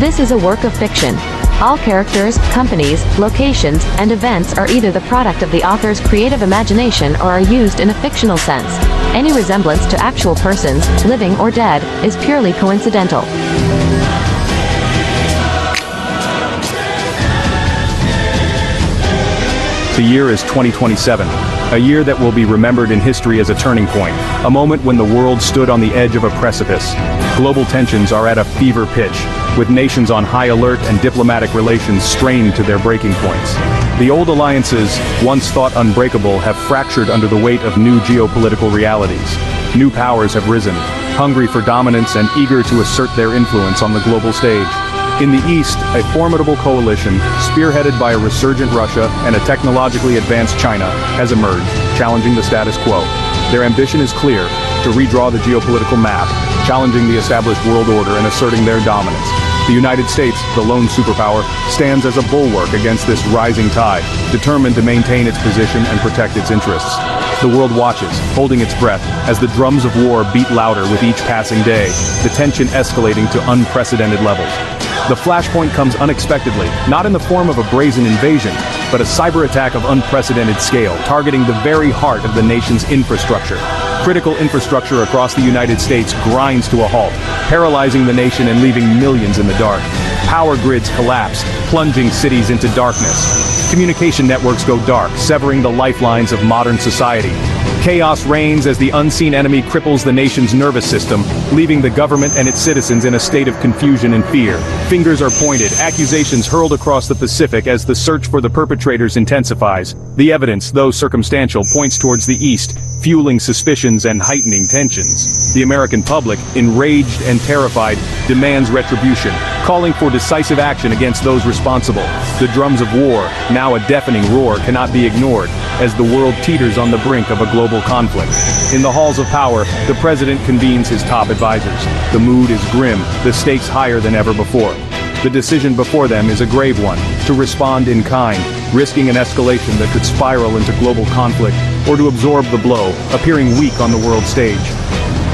This is a work of fiction. All characters, companies, locations, and events are either the product of the author's creative imagination or are used in a fictional sense. Any resemblance to actual persons, living or dead, is purely coincidental. The year is 2027, a year that will be remembered in history as a turning point, a moment when the world stood on the edge of a precipice. Global tensions are at a fever pitch, with nations on high alert and diplomatic relations strained to their breaking points. The old alliances, once thought unbreakable, have fractured under the weight of new geopolitical realities. New powers have risen, hungry for dominance and eager to assert their influence on the global stage. In the East, a formidable coalition, spearheaded by a resurgent Russia and a technologically advanced China, has emerged, challenging the status quo. Their ambition is clear: to redraw the geopolitical map, challenging the established world order and asserting their dominance. The United States, the lone superpower, stands as a bulwark against this rising tide, determined to maintain its position and protect its interests. The world watches, holding its breath, as the drums of war beat louder with each passing day, the tension escalating to unprecedented levels. The flashpoint comes unexpectedly, not in the form of a brazen invasion, but a cyber attack of unprecedented scale, targeting the very heart of the nation's infrastructure. Critical infrastructure across the United States grinds to a halt, paralyzing the nation and leaving millions in the dark. Power grids collapse, plunging cities into darkness. Communication networks go dark, severing the lifelines of modern society. Chaos reigns as the unseen enemy cripples the nation's nervous system, leaving the government and its citizens in a state of confusion and fear. Fingers are pointed, accusations hurled across the Pacific as the search for the perpetrators intensifies. The evidence, though circumstantial, points towards the East, fueling suspicions and heightening tensions. The American public, enraged and terrified, demands retribution, calling for decisive action against those responsible. The drums of war, now a deafening roar, cannot be ignored, as the world teeters on the brink of a global conflict. In the halls of power, the president convenes his top advisors. The mood is grim, the stakes higher than ever before. The decision before them is a grave one: to respond in kind, risking an escalation that could spiral into global conflict, or to absorb the blow, appearing weak on the world stage.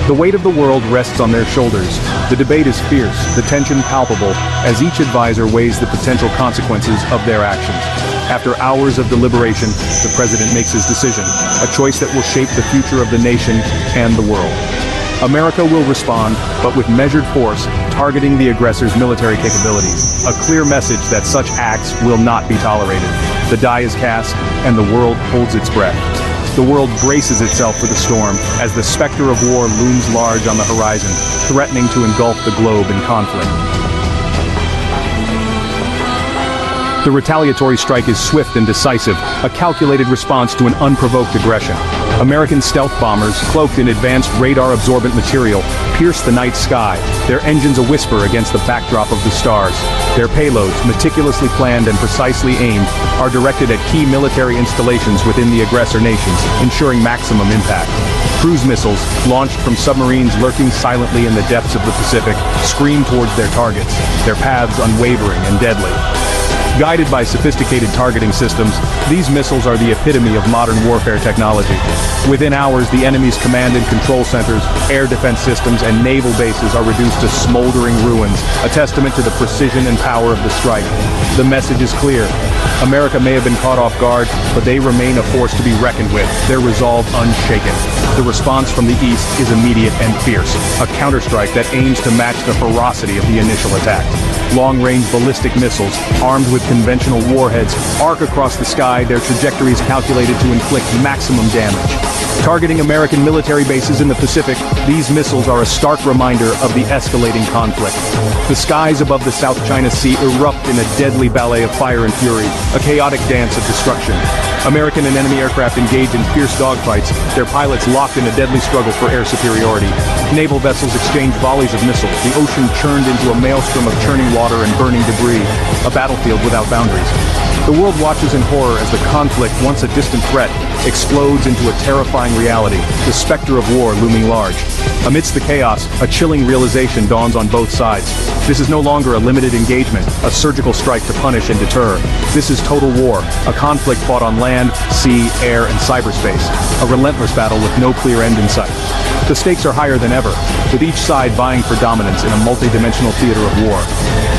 The weight of the world rests on their shoulders. The debate is fierce, the tension palpable, as each advisor weighs the potential consequences of their actions. After hours of deliberation, the president makes his decision, a choice that will shape the future of the nation and the world. America will respond, but with measured force, targeting the aggressor's military capabilities. A clear message that such acts will not be tolerated. The die is cast, and the world holds its breath. The world braces itself for the storm, as the specter of war looms large on the horizon, threatening to engulf the globe in conflict. The retaliatory strike is swift and decisive, a calculated response to an unprovoked aggression. American stealth bombers, cloaked in advanced radar-absorbent material, pierce the night sky, their engines a whisper against the backdrop of the stars. Their payloads, meticulously planned and precisely aimed, are directed at key military installations within the aggressor nations, ensuring maximum impact. Cruise missiles, launched from submarines lurking silently in the depths of the Pacific, scream towards their targets, their paths unwavering and deadly. Guided by sophisticated targeting systems, these missiles are the epitome of modern warfare technology. Within hours, the enemy's command and control centers, air defense systems, and naval bases are reduced to smoldering ruins, a testament to the precision and power of the strike. The message is clear. America may have been caught off guard, but they remain a force to be reckoned with, their resolve unshaken. The response from the East is immediate and fierce, a counterstrike that aims to match the ferocity of the initial attack. Long-range ballistic missiles, armed with conventional warheads, arc across the sky, their trajectories calculated to inflict maximum damage. Targeting American military bases in the Pacific, these missiles are a stark reminder of the escalating conflict. The skies above the South China Sea erupt in a deadly ballet of fire and fury, a chaotic dance of destruction. American and enemy aircraft engage in fierce dogfights, their pilots locked in a deadly struggle for air superiority. Naval vessels exchange volleys of missiles, the ocean churned into a maelstrom of churning water and burning debris, a battlefield without boundaries. The world watches in horror as the conflict, once a distant threat, explodes into a terrifying reality, the specter of war looming large. Amidst the chaos, a chilling realization dawns on both sides. This is no longer a limited engagement, a surgical strike to punish and deter. This is total war, a conflict fought on land, sea, air, and cyberspace. A relentless battle with no clear end in sight. The stakes are higher than ever, with each side vying for dominance in a multi-dimensional theater of war.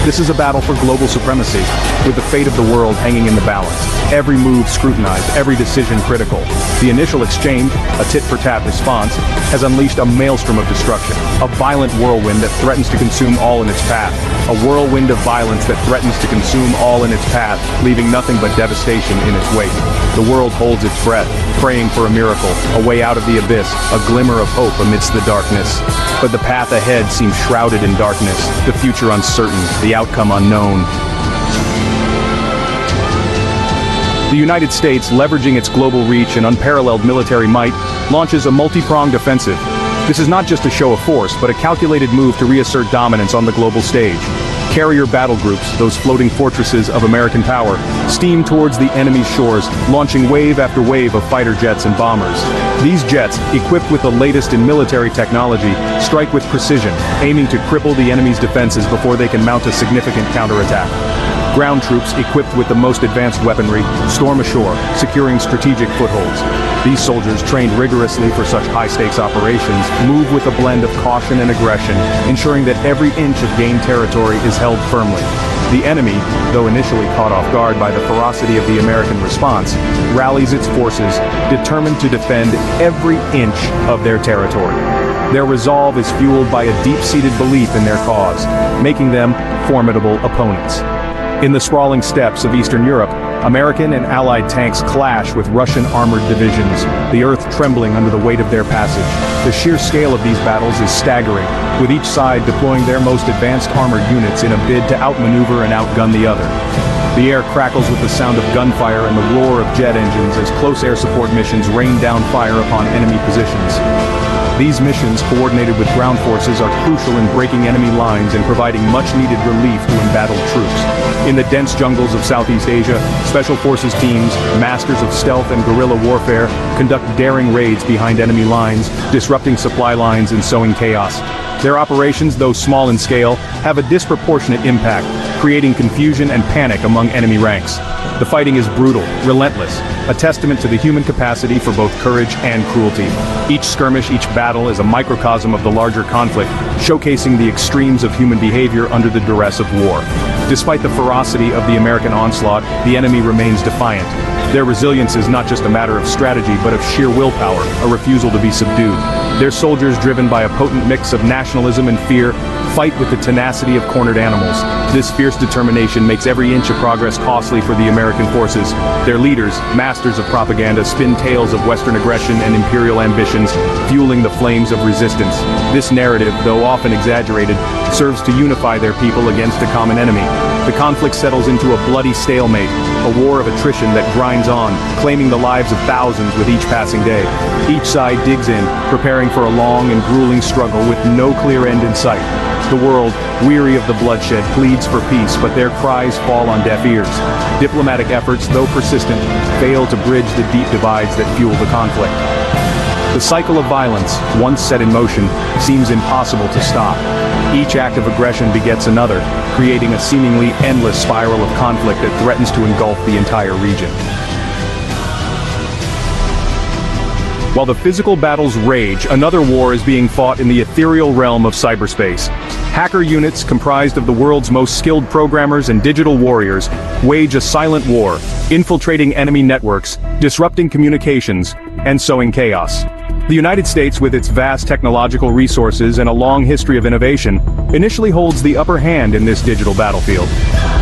This is a battle for global supremacy, with the fate of the world hanging in the balance. Every move scrutinized, every decision critical. The initial exchange, a tit-for-tat response, has unleashed a maelstrom of destruction, a violent whirlwind that threatens to consume all in its path. A whirlwind of violence that threatens to consume all in its path, leaving nothing but devastation in its wake. The world holds its breath, praying for a miracle, a way out of the abyss, a glimmer of hope amidst the darkness. But the path ahead seems shrouded in darkness, the future uncertain, the outcome unknown. The United States, leveraging its global reach and unparalleled military might, launches a multi-pronged offensive. This is not just a show of force, but a calculated move to reassert dominance on the global stage. Carrier battle groups, those floating fortresses of American power, steam towards the enemy's shores, launching wave after wave of fighter jets and bombers. These jets, equipped with the latest in military technology, strike with precision, aiming to cripple the enemy's defenses before they can mount a significant counterattack. Ground troops, equipped with the most advanced weaponry, storm ashore, securing strategic footholds. These soldiers, trained rigorously for such high-stakes operations, move with a blend of caution and aggression, ensuring that every inch of gained territory is held firmly. The enemy, though initially caught off guard by the ferocity of the American response, rallies its forces, determined to defend every inch of their territory. Their resolve is fueled by a deep-seated belief in their cause, making them formidable opponents. In the sprawling steppes of Eastern Europe, American and Allied tanks clash with Russian armored divisions, the earth trembling under the weight of their passage. The sheer scale of these battles is staggering, with each side deploying their most advanced armored units in a bid to outmaneuver and outgun the other. The air crackles with the sound of gunfire and the roar of jet engines as close air support missions rain down fire upon enemy positions. These missions, coordinated with ground forces, are crucial in breaking enemy lines and providing much-needed relief to embattled troops. In the dense jungles of Southeast Asia, Special Forces teams, masters of stealth and guerrilla warfare, conduct daring raids behind enemy lines, disrupting supply lines and sowing chaos. Their operations, though small in scale, have a disproportionate impact, creating confusion and panic among enemy ranks. The fighting is brutal, relentless, a testament to the human capacity for both courage and cruelty. Each skirmish, each battle is a microcosm of the larger conflict, showcasing the extremes of human behavior under the duress of war. Despite the ferocity of the American onslaught, the enemy remains defiant. Their resilience is not just a matter of strategy, but of sheer willpower, a refusal to be subdued. Their soldiers, driven by a potent mix of nationalism and fear, fight with the tenacity of cornered animals. This fierce determination makes every inch of progress costly for the American forces. Their leaders, masters of propaganda, spin tales of Western aggression and imperial ambitions, fueling the flames of resistance. This narrative, though often exaggerated, serves to unify their people against a common enemy. The conflict settles into a bloody stalemate, a war of attrition that grinds on, claiming the lives of thousands with each passing day. Each side digs in, preparing for a long and grueling struggle with no clear end in sight. The world, weary of the bloodshed, pleads for peace, but their cries fall on deaf ears. Diplomatic efforts, though persistent, fail to bridge the deep divides that fuel the conflict. The cycle of violence, once set in motion, seems impossible to stop. Each act of aggression begets another, creating a seemingly endless spiral of conflict that threatens to engulf the entire region. While the physical battles rage, another war is being fought in the ethereal realm of cyberspace. Hacker units, comprised of the world's most skilled programmers and digital warriors, wage a silent war, infiltrating enemy networks, disrupting communications, and sowing chaos. The United States, with its vast technological resources and a long history of innovation, initially holds the upper hand in this digital battlefield.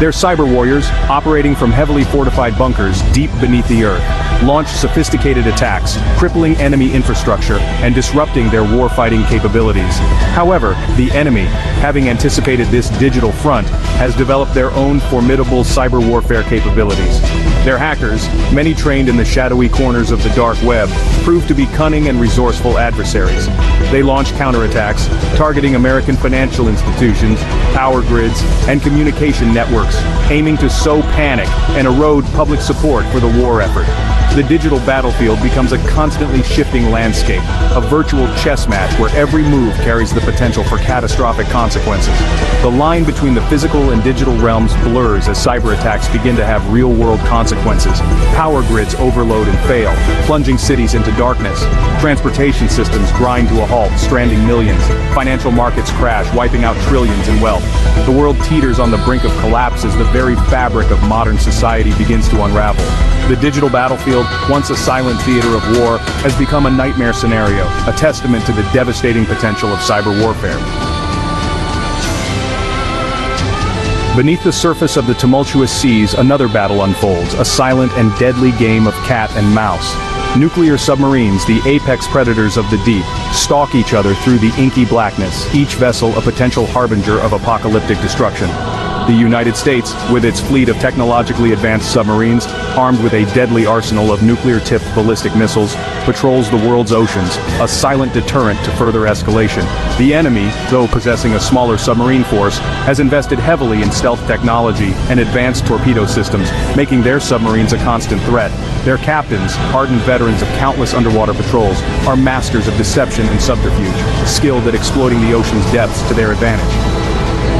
Their cyber warriors, operating from heavily fortified bunkers deep beneath the earth, launch sophisticated attacks, crippling enemy infrastructure and disrupting their warfighting capabilities. However, the enemy, having anticipated this digital front, has developed their own formidable cyber warfare capabilities. Their hackers, many trained in the shadowy corners of the dark web, prove to be cunning and resourceful adversaries. They launch counterattacks, targeting American financial institutions, power grids, and communication networks, aiming to sow panic and erode public support for the war effort. The digital battlefield becomes a constantly shifting landscape, a virtual chess match where every move carries the potential for catastrophic consequences. The line between the physical and digital realms blurs as cyber attacks begin to have real-world consequences. Power grids overload and fail, plunging cities into darkness. Transportation systems grind to a halt, stranding millions. Financial markets crash, wiping out trillions in wealth. The world teeters on the brink of collapse as the very fabric of modern society begins to unravel. The digital battlefield, once a silent theater of war, has become a nightmare scenario, a testament to the devastating potential of cyber warfare. Beneath the surface of the tumultuous seas, another battle unfolds, a silent and deadly game of cat and mouse. Nuclear submarines, the apex predators of the deep, stalk each other through the inky blackness, each vessel a potential harbinger of apocalyptic destruction. The United States, with its fleet of technologically advanced submarines, armed with a deadly arsenal of nuclear-tipped ballistic missiles, patrols the world's oceans, a silent deterrent to further escalation. The enemy, though possessing a smaller submarine force, has invested heavily in stealth technology and advanced torpedo systems, making their submarines a constant threat. Their captains, hardened veterans of countless underwater patrols, are masters of deception and subterfuge, skilled at exploiting the ocean's depths to their advantage.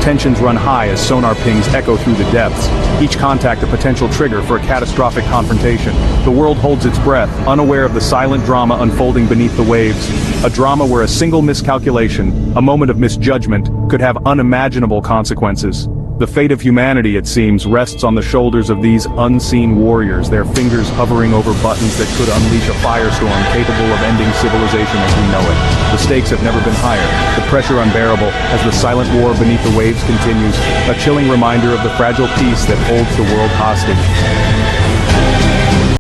Tensions run high as sonar pings echo through the depths, each contact a potential trigger for a catastrophic confrontation. The world holds its breath, unaware of the silent drama unfolding beneath the waves, a drama where a single miscalculation, a moment of misjudgment, could have unimaginable consequences. The fate of humanity, it seems, rests on the shoulders of these unseen warriors, their fingers hovering over buttons that could unleash a firestorm capable of ending civilization as we know it. The stakes have never been higher, the pressure unbearable, as the silent war beneath the waves continues, a chilling reminder of the fragile peace that holds the world hostage.